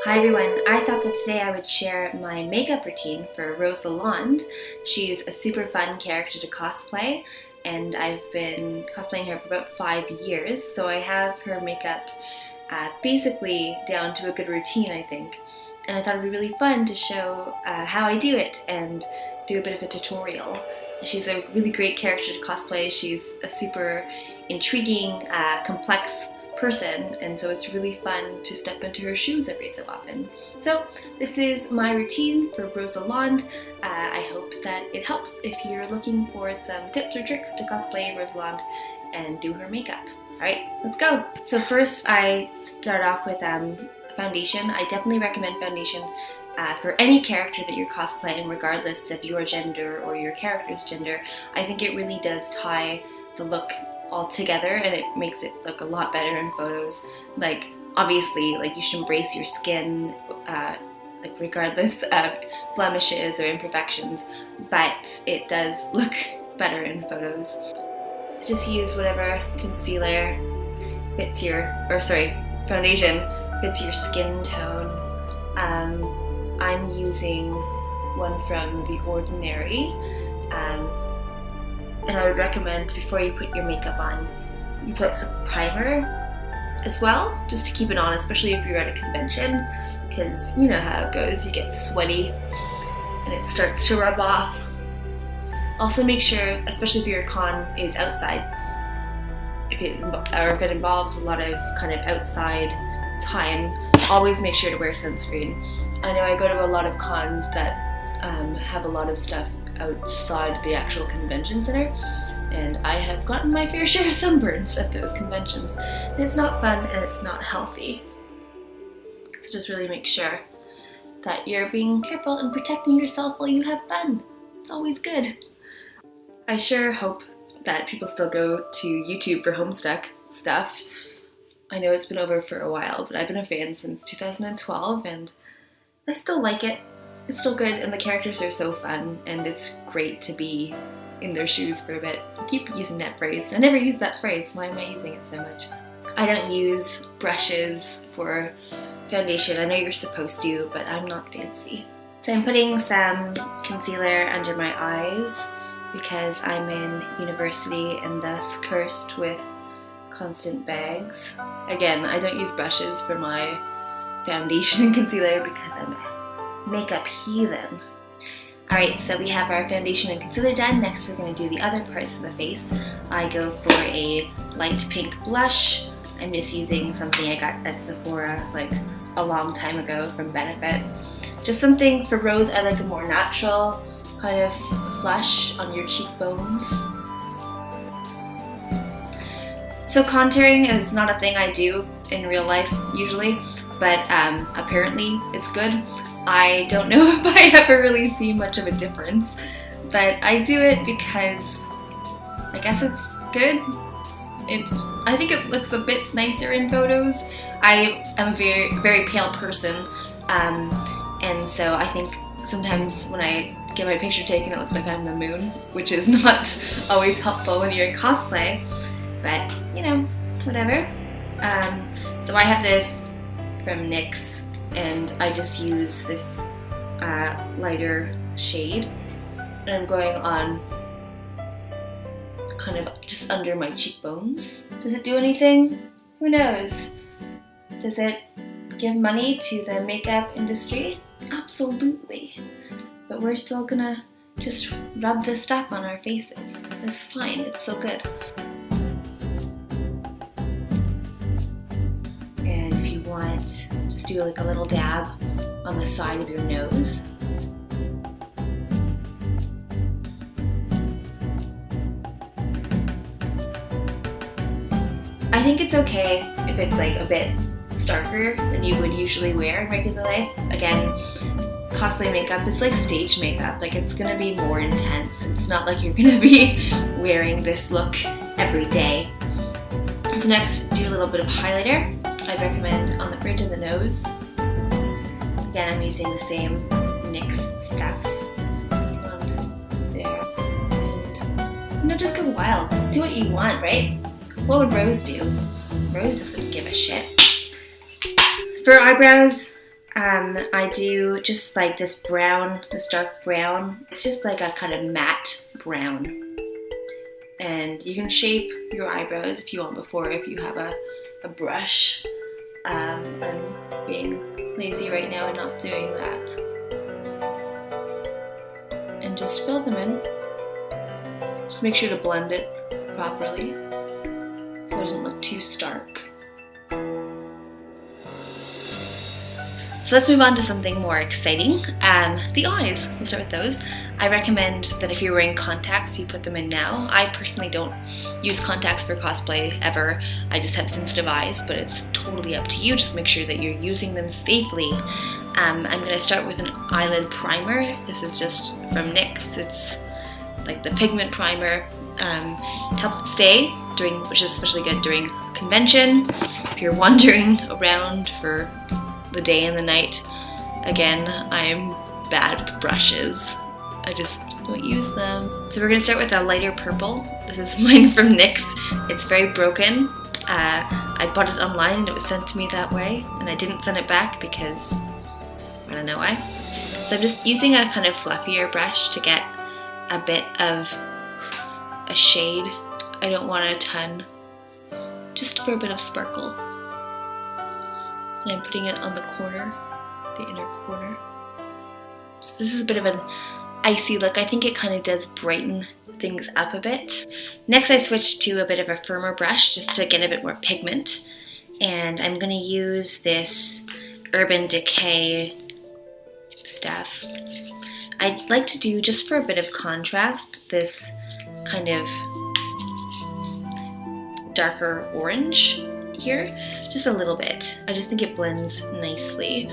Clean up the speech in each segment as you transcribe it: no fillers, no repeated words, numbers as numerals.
Hi everyone, I thought that today I would share my makeup routine for Rose Lalonde. She's a super fun character to cosplay, and I've been cosplaying her for about 5 years, so I have her makeup basically down to a good routine, I think. And I thought it would be really fun to show how I do it and do a bit of a tutorial. She's a really great character to cosplay. She's a super intriguing, complex person, and so it's really fun to step into her shoes every so often. So this is my routine for Rose Lalonde. I hope that it helps if you're looking for some tips or tricks to cosplay Rose Lalonde and do her makeup. Alright, let's go! So first I start off with foundation. I definitely recommend foundation for any character that you're cosplaying, regardless of your gender or your character's gender. I think it really does tie the look all together, and it makes it look a lot better in photos. Like, obviously, like, you should embrace your skin, like, regardless of blemishes or imperfections, but it does look better in photos. So just use whatever concealer fits foundation fits your skin tone. I'm using one from The Ordinary. And I would recommend before you put your makeup on, you put some primer as well, just to keep it on, especially if you're at a convention, because you know how it goes, you get sweaty and it starts to rub off. Also make sure, especially if your con is outside, if it involves a lot of kind of outside time, always make sure to wear sunscreen. I know I go to a lot of cons that have a lot of stuff outside the actual convention center, and I have gotten my fair share of sunburns at those conventions. And it's not fun and it's not healthy. So just really make sure that you're being careful and protecting yourself while you have fun. It's always good. I sure hope that people still go to YouTube for Homestuck stuff. I know it's been over for a while, but I've been a fan since 2012 and I still like it. It's still good, and the characters are so fun, and it's great to be in their shoes for a bit. I keep using that phrase. I never use that phrase. Why am I using it so much? I don't use brushes for foundation. I know you're supposed to, but I'm not fancy. So I'm putting some concealer under my eyes because I'm in university and thus cursed with constant bags. Again, I don't use brushes for my foundation and concealer because I'm a makeup heathen. Alright, so we have our foundation and concealer done. Next we're going to do the other parts of the face. I go for a light pink blush. I'm just using something I got at Sephora like a long time ago from Benefit. Just something for Rose. I like a more natural kind of flush on your cheekbones. So contouring is not a thing I do in real life usually, but apparently it's good. I don't know if I ever really see much of a difference, but I do it because I guess it's good. I think it looks a bit nicer in photos. I am a very pale person, and so I think sometimes when I get my picture taken it looks like I'm the moon, which is not always helpful when you're in cosplay, but you know, whatever. So I have this from NYX, and I just use this lighter shade, and I'm going on kind of just under my cheekbones. Does it do anything? Who knows? Does it give money to the makeup industry? Absolutely. But we're still gonna just rub this stuff on our faces. It's fine, it's so good. And if you want, just do like a little dab on the side of your nose. I think it's okay if it's like a bit starker than you would usually wear regularly. Again, cosplay makeup is like stage makeup. Like, it's gonna be more intense. It's not like you're gonna be wearing this look every day. So next, do a little bit of highlighter. I recommend on the bridge of the nose. Again, I'm using the same NYX stuff on there. And just go wild. Do what you want, right? What would Rose do? Rose doesn't give a shit. For eyebrows, I do just like this brown, this dark brown. It's just like a kind of matte brown. And you can shape your eyebrows if you want before, if you have a brush. I'm being lazy right now and not doing that. And just fill them in. Just make sure to blend it properly so it doesn't look too stark. So let's move on to something more exciting. The eyes, we'll start with those. I recommend that if you're wearing contacts, you put them in now. I personally don't use contacts for cosplay ever. I just have sensitive eyes, but it's totally up to you. Just make sure that you're using them safely. I'm gonna start with an eyelid primer. This is just from NYX. It's like the pigment primer. It helps it stay, which is especially good during convention. If you're wandering around for the day and the night. Again, I'm bad with brushes. I just don't use them. So we're gonna start with a lighter purple. This is mine from NYX. It's very broken. I bought it online and it was sent to me that way, and I didn't send it back because I don't know why. So I'm just using a kind of fluffier brush to get a bit of a shade. I don't want a ton, just for a bit of sparkle. And I'm putting it on the corner, the inner corner. So this is a bit of an icy look. I think it kind of does brighten things up a bit. Next I switched to a bit of a firmer brush just to get a bit more pigment. And I'm gonna use this Urban Decay stuff. I'd like to do, just for a bit of contrast, this kind of darker orange here, just a little bit. I just think it blends nicely.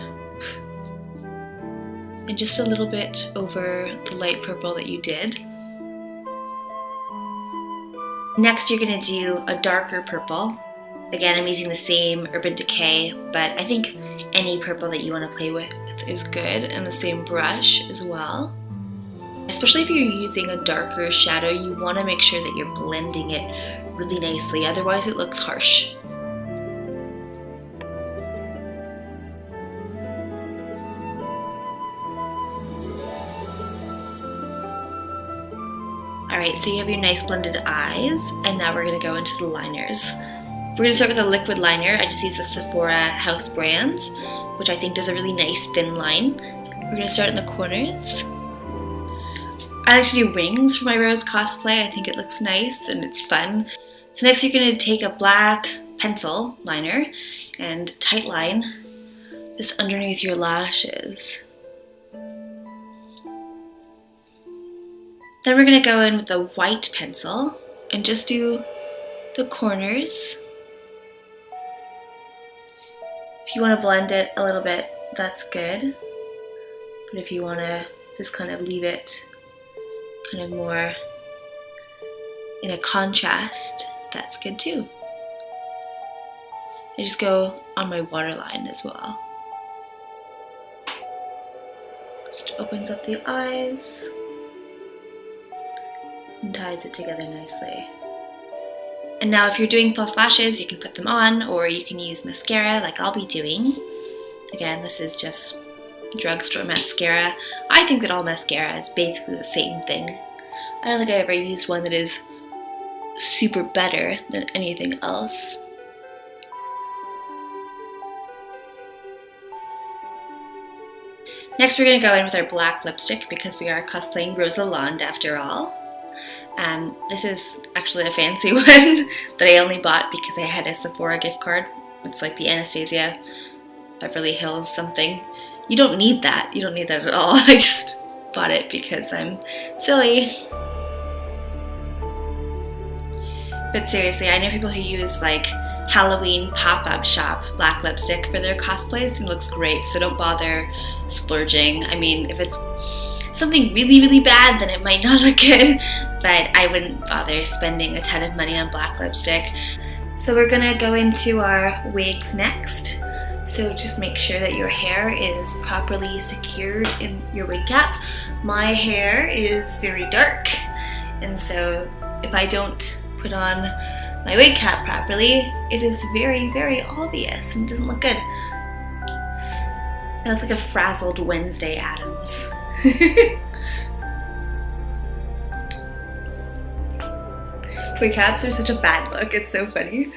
And just a little bit over the light purple that you did. Next you're gonna do a darker purple. Again, I'm using the same Urban Decay, but I think any purple that you want to play with is good, and the same brush as well. Especially if you're using a darker shadow, you want to make sure that you're blending it really nicely, otherwise it looks harsh. Alright, so you have your nice blended eyes, and now we're going to go into the liners. We're going to start with a liquid liner. I just use the Sephora House brand, which I think does a really nice thin line. We're going to start in the corners. I like to do wings for my Rose cosplay. I think it looks nice and it's fun. So next you're going to take a black pencil liner and tight line just underneath your lashes. Then we're going to go in with a white pencil and just do the corners. If you want to blend it a little bit, that's good. But if you want to just kind of leave it kind of more in a contrast, that's good too. I just go on my waterline as well. Just opens up the eyes and ties it together nicely. And now if you're doing false lashes, you can put them on, or you can use mascara like I'll be doing. Again, this is just drugstore mascara. I think that all mascara is basically the same thing. I don't think I've ever used one that is super better than anything else. Next we're going to go in with our black lipstick because we are cosplaying Rose Lalonde after all. This is actually a fancy one that I only bought because I had a Sephora gift card. It's like the Anastasia Beverly Hills something. You don't need that. You don't need that at all. I just bought it because I'm silly. But seriously, I know people who use like Halloween pop-up shop black lipstick for their cosplays and it looks great, so don't bother splurging. I mean, if it's something really, really bad, then it might not look good, but I wouldn't bother spending a ton of money on black lipstick. So we're gonna go into our wigs next. So just make sure that your hair is properly secured in your wig cap. My hair is very dark, and so if I don't put on my wig cap properly, it is very, very obvious and it doesn't look good. I look like a frazzled Wednesday Addams. Wig caps are such a bad look, it's so funny.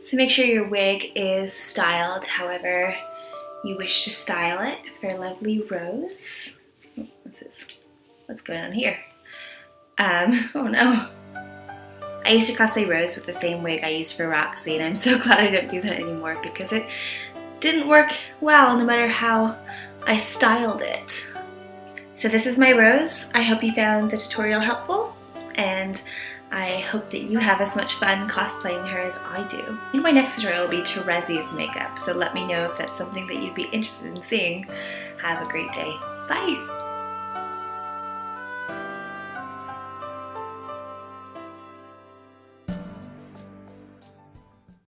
So make sure your wig is styled however you wish to style it for lovely Rose. Oh, what's going on here? Oh no. I used to cosplay Rose with the same wig I used for Roxy, and I'm so glad I don't do that anymore because it didn't work well no matter how I styled it. So this is my Rose. I hope you found the tutorial helpful, and I hope that you have as much fun cosplaying her as I do. I think my next tutorial will be Terezi's makeup, so let me know if that's something that you'd be interested in seeing. Have a great day. Bye!